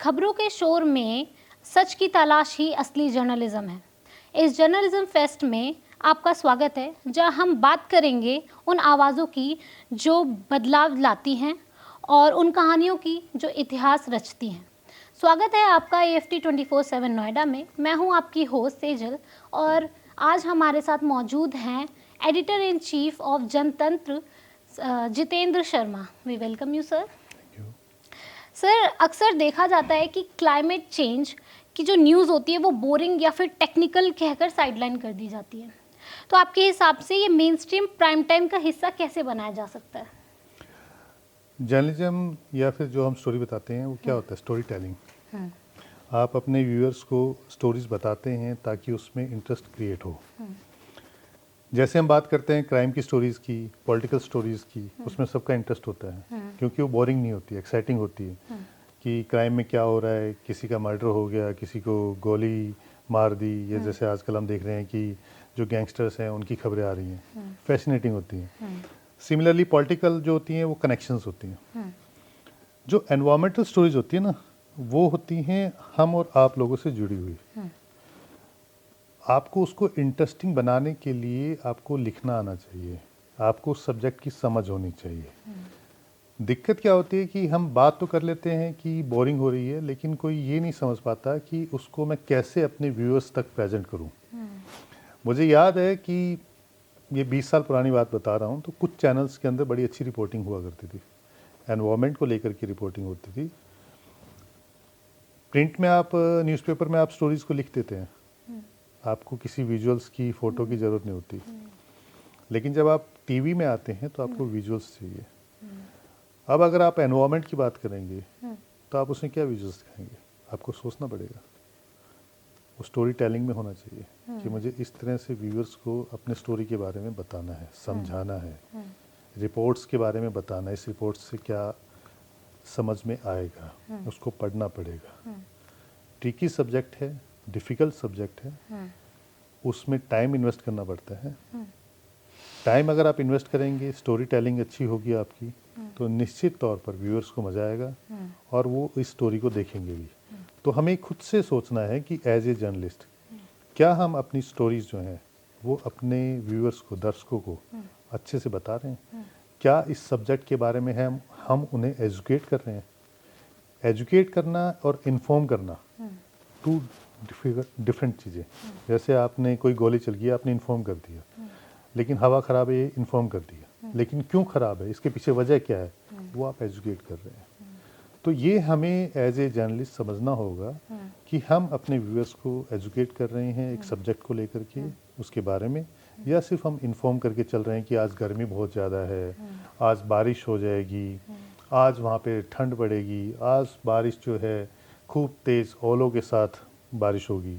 खबरों के शोर में सच की तलाश ही असली जर्नलिज्म है। इस जर्नलिज्म फेस्ट में आपका स्वागत है, जहां हम बात करेंगे उन आवाज़ों की जो बदलाव लाती हैं और उन कहानियों की जो इतिहास रचती हैं। स्वागत है आपका AFT 24/7 नोएडा में। मैं हूं आपकी होस्ट सेजल और आज हमारे साथ मौजूद हैं editor in chief of Jantantra Jitendra Sharma. We welcome you sir. Sir, अक्सर देखा जाता है कि क्लाइमेट चेंज की जो न्यूज़ होती है वो बोरिंग या फिर टेक्निकल कहकर साइडलाइन कर दी जाती है। तो आपके हिसाब से ये मेन स्ट्रीम प्राइम टाइम का हिस्सा कैसे बनाया जा सकता है? जर्नलिज्म या फिर जो हम स्टोरी बताते हैं वो क्या होता है? Story telling. आप अपने व्यूअर्स को स्टोरीज बताते हैं ताकि उसमें इंटरेस्ट क्रिएट हो। जैसे हम बात करते हैं क्राइम की स्टोरीज़ की, पॉलिटिकल स्टोरीज़ की, उसमें सबका इंटरेस्ट होता है क्योंकि वो बोरिंग नहीं होती, एक्साइटिंग होती है कि क्राइम में क्या हो रहा है, किसी का मर्डर हो गया, किसी को गोली मार दी, या जैसे आजकल हम देख रहे हैं कि जो गैंगस्टर्स हैं उनकी खबरें आ रही हैं, फैसिनेटिंग होती हैं। सिमिलरली पॉलिटिकल जो होती हैं वो कनेक्शंस होती हैं। जो एनवायरमेंटल स्टोरीज होती है ना, वो होती हैं हम और आप लोगों से जुड़ी हुई। आपको उसको इंटरेस्टिंग बनाने के लिए आपको लिखना आना चाहिए, आपको सब्जेक्ट की समझ होनी चाहिए। दिक्कत क्या होती है कि हम बात तो कर लेते हैं कि बोरिंग हो रही है, लेकिन कोई ये नहीं समझ पाता कि उसको मैं कैसे अपने व्यूअर्स तक प्रेजेंट करूं। मुझे याद है कि ये 20 साल पुरानी बात बता रहा हूँ, तो कुछ चैनल्स के अंदर बड़ी अच्छी रिपोर्टिंग हुआ करती थी, एनवायरमेंट को लेकर की रिपोर्टिंग होती थी। प्रिंट में आप, न्यूज़पेपर में आप स्टोरीज को लिख देते हैं, आपको किसी विजुअल्स की, फ़ोटो की ज़रूरत नहीं होती। लेकिन जब आप टीवी में आते हैं तो आपको विजुअल्स चाहिए। अब अगर आप एनवायरनमेंट की बात करेंगे तो आप उसमें क्या विजुअल्स दिखाएंगे? आपको सोचना पड़ेगा। वो स्टोरी टेलिंग में होना चाहिए कि मुझे इस तरह से व्यूअर्स को अपने स्टोरी के बारे में बताना है, समझाना है, रिपोर्ट्स के बारे में बताना है, इस रिपोर्ट से क्या समझ में आएगा, उसको पढ़ना पड़ेगा। ट्रिकी सब्जेक्ट है, डिफ़िकल्ट सब्जेक्ट है, उसमें टाइम इन्वेस्ट करना पड़ता है। टाइम अगर आप इन्वेस्ट करेंगे, स्टोरी टेलिंग अच्छी होगी आपकी, तो निश्चित तौर पर व्यूअर्स को मज़ा आएगा और वो इस स्टोरी को देखेंगे भी। तो हमें खुद से सोचना है कि एज ए जर्नलिस्ट क्या हम अपनी स्टोरीज जो हैं वो अपने व्यूअर्स को, दर्शकों को अच्छे से बता रहे हैं? क्या इस सब्जेक्ट के बारे में हम उन्हें एजुकेट कर रहे हैं? एजुकेट करना और इन्फॉर्म करना टू डिफरेंट चीज़ें। जैसे आपने कोई गोली चल गई, आपने इन्फॉर्म कर दिया, लेकिन हवा ख़राब है, ये इन्फॉर्म कर दिया, लेकिन क्यों ख़राब है, इसके पीछे वजह क्या है, वो आप एजुकेट कर रहे हैं। तो ये हमें एज ए जर्नलिस्ट समझना होगा कि हम अपने व्यूअर्स को एजुकेट कर रहे हैं एक सब्जेक्ट को लेकर के, उसके बारे में, या सिर्फ हम इन्फॉर्म करके चल रहे हैं कि आज गर्मी बहुत ज़्यादा है, आज बारिश हो जाएगी, आज वहाँ पे ठंड पड़ेगी, आज बारिश जो है खूब तेज़ ओलों के साथ बारिश होगी।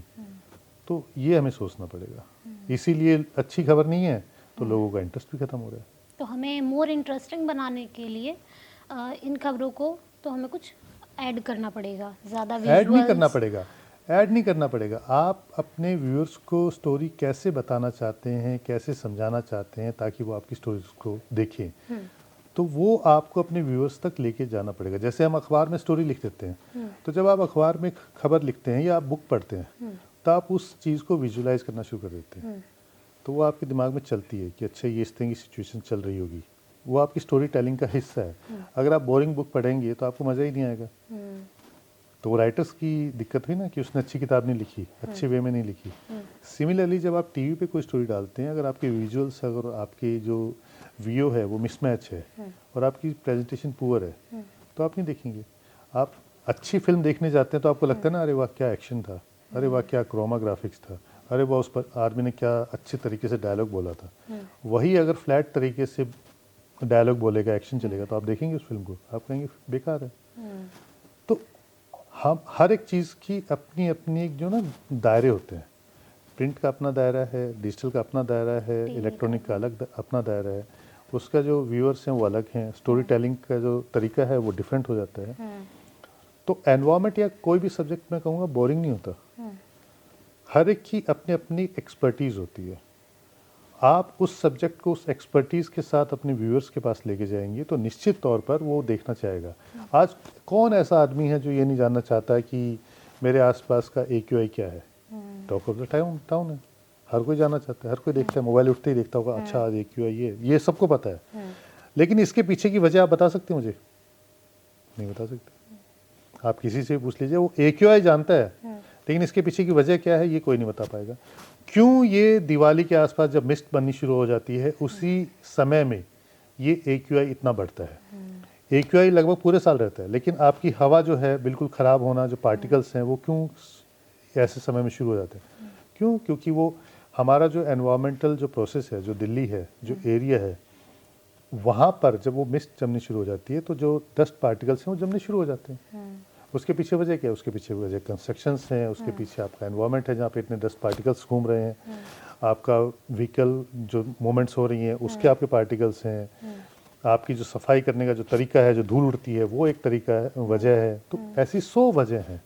तो ये हमें सोचना पड़ेगा। इसीलिए अच्छी खबर नहीं है तो लोगों का इंटरेस्ट भी ख़त्म हो रहा है। तो हमें मोर इंटरेस्टिंग बनाने के लिए इन खबरों को तो हमें कुछ ऐड करना पड़ेगा, ज़्यादा ऐड नहीं करना विजुअल्स। पड़ेगा, ऐड नहीं करना पड़ेगा। आप अपने व्यूअर्स को स्टोरी कैसे बताना चाहते हैं, कैसे समझाना चाहते हैं ताकि वो आपकी स्टोरीज को देखें, तो वो आपको अपने व्यूअर्स तक लेके जाना पड़ेगा। जैसे हम अखबार में स्टोरी लिख देते हैं, तो जब आप अखबार में खबर लिखते हैं या आप बुक पढ़ते हैं, तो आप उस चीज़ को विजुलाइज करना शुरू कर देते हैं। तो वो आपके दिमाग में चलती है कि अच्छा ये इस तरह की सिचुएशन चल रही होगी। वो आपकी स्टोरी टेलिंग का हिस्सा है। अगर आप बोरिंग बुक पढ़ेंगे तो आपको मज़ा ही नहीं आएगा। तो वो राइटर्स की दिक्कत हुई ना कि उसने अच्छी किताब नहीं लिखी, अच्छे वे में नहीं लिखी। सिमिलरली जब आप टीवी पे कोई स्टोरी डालते हैं, अगर आपके विजुअल्स, अगर आपके जो वीओ है वो मिसमैच है और आपकी प्रेजेंटेशन पुअर है, तो आप नहीं देखेंगे। आप अच्छी फिल्म देखने जाते हैं तो आपको लगता है ना, अरे वाह क्या एक्शन था, अरे वाह क्या क्रोमा ग्राफिक्स था, अरे वाह उस पर आदमी ने क्या अच्छे तरीके से डायलॉग बोला था। वही अगर फ्लैट तरीके से डायलॉग बोलेगा, एक्शन चलेगा, तो आप देखेंगे उस फिल्म को, आप कहेंगे बेकार है। तो हम हर एक चीज़ की अपनी अपनी एक जो ना दायरे होते हैं। प्रिंट का अपना दायरा है, डिजिटल का अपना दायरा है, इलेक्ट्रॉनिक का अलग अपना दायरा है। उसका जो व्यूअर्स हैं वो अलग हैं, स्टोरी टेलिंग का जो तरीका है वो डिफरेंट हो जाता है। तो एनवायरनमेंट या कोई भी सब्जेक्ट मैं कहूँगा बोरिंग नहीं होता। हर एक की अपनी अपनी एक्सपर्टीज़ होती है। आप उस सब्जेक्ट को उस एक्सपर्टीज़ के साथ अपने व्यूअर्स के पास लेके जाएंगे तो निश्चित तौर पर वो देखना चाहेगा। आज कौन ऐसा आदमी है जो ये नहीं जानना चाहता कि मेरे आसपास का AQI क्या है? टॉक ऑफ द टाउन है, हर कोई जानना चाहता है, हर कोई देखता है, मोबाइल उठते ही देखता होगा, अच्छा आज AQI ये सबको पता है। लेकिन इसके पीछे की वजह आप बता सकते हैं मुझे? नहीं बता सकते। आप किसी से पूछ लीजिए, वो AQI जानता है, लेकिन इसके पीछे की वजह क्या है ये कोई नहीं बता पाएगा। क्यों ये दिवाली के आसपास जब मिस्ट बननी शुरू हो जाती है उसी समय में ये AQI इतना बढ़ता है। AQI लगभग पूरे साल रहता है, लेकिन आपकी हवा जो है बिल्कुल ख़राब होना, जो पार्टिकल्स हैं वो क्यों ऐसे समय में शुरू हो जाते हैं? क्यों? क्योंकि वो हमारा जो एनवायरमेंटल जो प्रोसेस है, जो दिल्ली है, जो एरिया है, वहाँ पर जब वो मिस्ट जमनी शुरू हो जाती है तो जो डस्ट पार्टिकल्स हैं वो जमने शुरू हो जाते हैं। उसके पीछे वजह क्या है? उसके पीछे वजह कंस्ट्रक्शंस हैं, उसके पीछे आपका एनवायरनमेंट है जहाँ पे इतने डस्ट पार्टिकल्स घूम रहे हैं, आपका व्हीकल जो मूवमेंट्स हो रही हैं उसके आपके पार्टिकल्स हैं, आपकी जो सफाई करने का जो तरीका है, जो धूल उड़ती है वो एक तरीका है, वजह है। तो ऐसी 100 वजह हैं,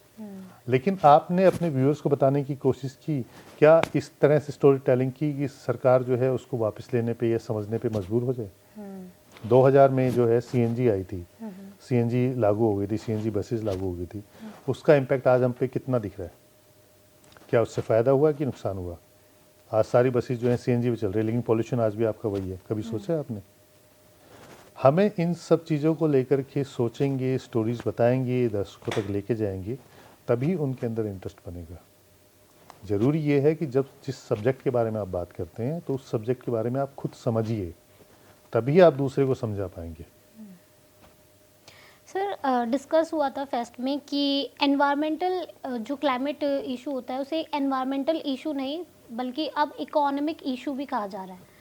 लेकिन आपने अपने व्यूअर्स को बताने की कोशिश की क्या इस तरह से स्टोरी टेलिंग की कि सरकार जो है उसको वापस लेने पे या समझने पे मजबूर हो जाए? 2000 में जो है CNG आई थी, CNG लागू हो गई थी, CNG बसेस लागू हो गई थी, उसका इम्पैक्ट आज हम पे कितना दिख रहा है? क्या उससे फ़ायदा हुआ कि नुकसान हुआ? आज सारी बसेस जो हैं CNG पे चल रही है, लेकिन पॉल्यूशन आज भी आपका वही है। कभी सोचा है आपने? हमें इन सब चीज़ों को लेकर के सोचेंगे, स्टोरीज बताएंगे, दर्शकों तक लेके जाएंगे, तभी उनके अंदर इंटरेस्ट बनेगा। ज़रूरी ये है कि जब जिस सब्जेक्ट के बारे में आप बात करते हैं तो उस सब्जेक्ट के बारे में आप खुद समझिए, तभी आप दूसरे को समझा पाएंगे। सर डिस्कस हुआ था फेस्ट में कि एनवायरमेंटल जो क्लाइमेट इशू होता है उसे एनवायरमेंटल इशू नहीं बल्कि अब इकोनॉमिक इशू भी कहा जा रहा है।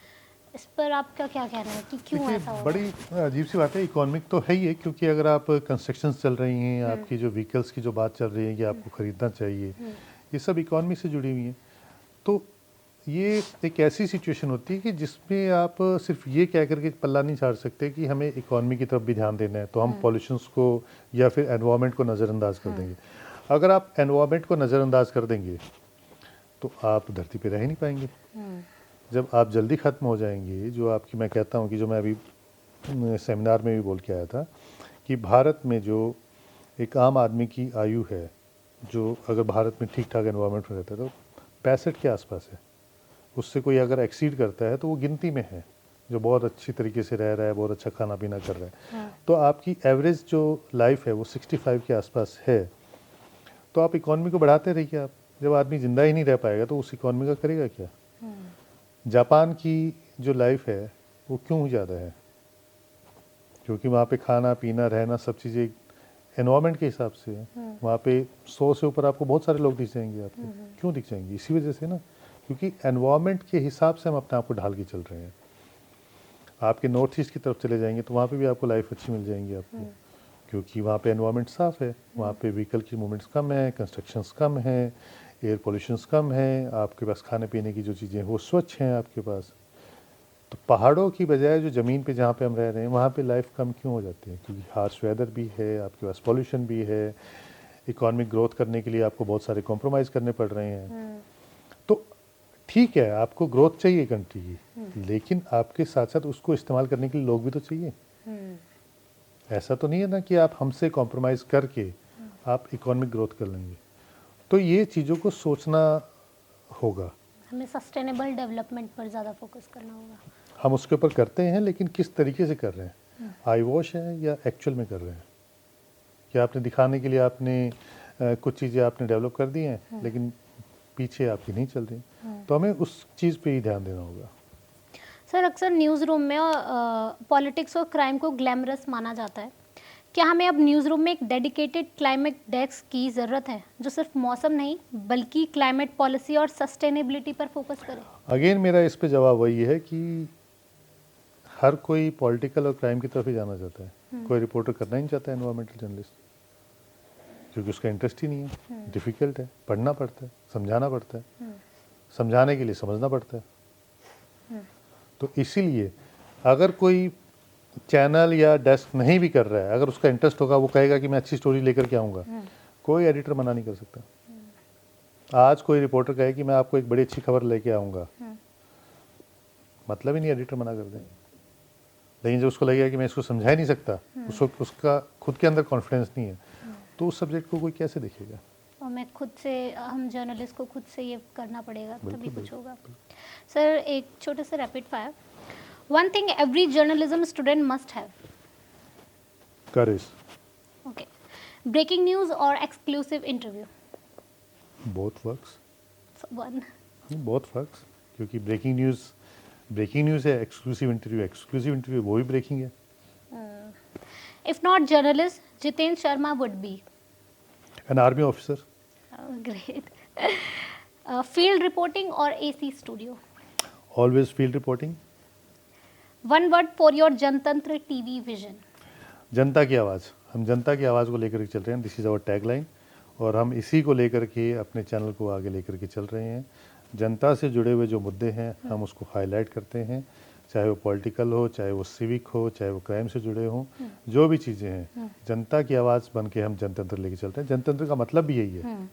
इस पर आपका क्या कहना है कि क्यों देखिए, ऐसा हो रहा है? बड़ी अजीब सी बात है, इकोनॉमिक तो है ही है, क्योंकि अगर आप कंस्ट्रक्शन चल रही हैं, आपकी जो व्हीकल्स की जो बात चल रही है कि आपको ख़रीदना चाहिए, ये सब इकोनॉमी से जुड़ी हुई हैं। तो ये एक ऐसी सिचुएशन होती है कि जिसमें आप सिर्फ ये कह करके पल्ला नहीं झाड़ सकते कि हमें इकोनॉमी की तरफ भी ध्यान देना है, तो हम पॉल्यूशंस को या फिर एनवायरनमेंट को नज़रअंदाज कर देंगे। अगर आप एनवायरनमेंट को नज़रअंदाज कर देंगे तो आप धरती पे रह ही नहीं पाएंगे। जब आप जल्दी ख़त्म हो जाएंगे, जो आपकी मैं कहता हूँ कि जो मैं अभी सेमिनार में भी बोल के आया था कि भारत में जो एक आम आदमी की आयु है, जो अगर भारत में ठीक ठाक एनवायरनमेंट में रहता है तो 65 के आसपास है। उससे कोई अगर एक्सीड करता है तो वो गिनती में है, जो बहुत अच्छी तरीके से रह रहा है, बहुत अच्छा खाना पीना कर रहा है। तो आपकी एवरेज जो लाइफ है वो 65 के आसपास है। तो आप इकॉनमी को बढ़ाते रहिए। आप जब आदमी ज़िंदा ही नहीं रह पाएगा तो उस इकॉनमी का करेगा क्या? जापान की जो लाइफ है वो क्यों ज़्यादा है? क्योंकि वहाँ पे खाना पीना रहना सब चीज़ें एनवायरनमेंट के हिसाब से है। वहाँ पे 100 से ऊपर आपको बहुत सारे लोग दिख जाएंगे। आपको क्यों दिख जाएंगे? इसी वजह से ना, क्योंकि एनवायरनमेंट के हिसाब से हम अपने आप को ढाल के चल रहे हैं। आपके नॉर्थ ईस्ट की तरफ चले जाएंगे तो वहाँ पे भी आपको लाइफ अच्छी मिल जाएंगी आपको, क्योंकि वहाँ पे एनवायरनमेंट साफ़ है, वहाँ पे व्हीकल की मूवमेंट्स कम है, कंस्ट्रक्शंस कम है, एयर पोल्यूशंस कम है, आपके पास खाने पीने की जो चीज़ें हैं वो स्वच्छ हैं आपके पास। तो पहाड़ों की बजाय जो ज़मीन पे जहाँ पे हम रह रहे हैं वहाँ पे लाइफ कम क्यों हो जाती है? क्योंकि हार्श वेदर भी है, आपके पास पॉल्यूशन भी है, इकोनॉमिक ग्रोथ करने के लिए आपको बहुत सारे कॉम्प्रोमाइज़ करने पड़ रहे हैं। तो ठीक है, आपको ग्रोथ चाहिए कंट्री की, लेकिन आपके साथ साथ उसको इस्तेमाल करने के लिए लोग भी तो चाहिए। ऐसा तो नहीं है ना कि आप हमसे कॉम्प्रोमाइज़ करके आप इकोनॉमिक ग्रोथ कर लेंगे। तो ये चीज़ों को सोचना होगा। हमें सस्टेनेबल डेवलपमेंट पर ज़्यादा फोकस करना होगा। हम उसके ऊपर करते हैं, लेकिन किस तरीके से कर रहे हैं? आई वॉश है या एक्चुअल में कर रहे हैं? क्या आपने दिखाने के लिए आपने कुछ चीज़ें आपने डेवलप कर दी हैं, लेकिन पीछे आपकी नहीं चल रही? तो हमें उस चीज़ पे ही ध्यान देना होगा। सर अक्सर न्यूज़ रूम में पॉलिटिक्स और क्राइम को ग्लैमरस माना जाता है। क्या हमें अब न्यूज़ रूम में एक डेडिकेटेड क्लाइमेट डेस्क की ज़रूरत है जो सिर्फ मौसम नहीं बल्कि क्लाइमेट पॉलिसी और सस्टेनेबिलिटी पर फोकस करे? अगेन मेरा इस पे जवाब वही है कि हर कोई पॉलिटिकल और क्राइम की तरफ ही जाना चाहता है। कोई रिपोर्टर करना ही नहीं चाहता है एनवायरमेंटल जर्नलिस्ट, क्योंकि उसका इंटरेस्ट ही नहीं है। डिफ़िकल्ट है, पढ़ना पड़ता है, समझाना पड़ता है, समझाने के लिए समझना पड़ता है। तो इसीलिए अगर कोई चैनल या डेस्क नहीं भी कर रहा है, अगर उसका इंटरेस्ट होगा, वो कहेगा कि मैं अच्छी स्टोरी लेकर के आऊँगा, कोई एडिटर मना नहीं कर सकता। आज कोई रिपोर्टर कहे कि मैं आपको एक बड़ी अच्छी खबर लेके आऊँगा, मतलब ही नहीं एडिटर मना कर दें। लेकिन जब उसको लगेगा कि मैं इसको समझा ही नहीं सकता, उसको उसका खुद के अंदर कॉन्फिडेंस नहीं है, तो उस सब्जेक्ट को कोई कैसे देखेगा? और मैं खुद से, हम जर्नलिस्ट को खुद से ये करना पड़ेगा तभी बिल्कुल, कुछ होगा। सर एक छोटे से rapid fire, one thing every journalism student must have. Courage. Okay, breaking news और exclusive interview. Both works. One. बहुत वर्क्स, क्योंकि ब्रेकिंग न्यूज़ है, एक्सक्लूसिव इंटरव्यू वो भी ब्रेकिंग है। If not journalist, Jitendra Sharma would be. An army officer. Great. Field reporting और AC studio. Always field reporting. One word for your Jantantra TV vision. जनता की आवाज़। हम जनता की आवाज़ को लेकर के चल रहे हैं, दिस इज़ आवर टैगलाइन, और हम इसी को लेकर के अपने चैनल को आगे लेकर के चल रहे हैं। जनता से जुड़े हुए जो मुद्दे हैं हम उसको हाईलाइट करते हैं, चाहे वो पॉलिटिकल हो, चाहे वो सिविक हो, चाहे वो क्राइम से जुड़े हों, जो भी चीज़ें हैं जनता की आवाज़ बन के हम जनतंत्र लेके चलते हैं। जनतंत्र का मतलब भी यही है।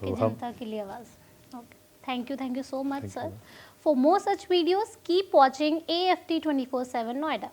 तो हम जनता के लिए आवाज़। Okay, thank you so much Thank sir. you. For more such videos keep watching AFT 24/7 Noida.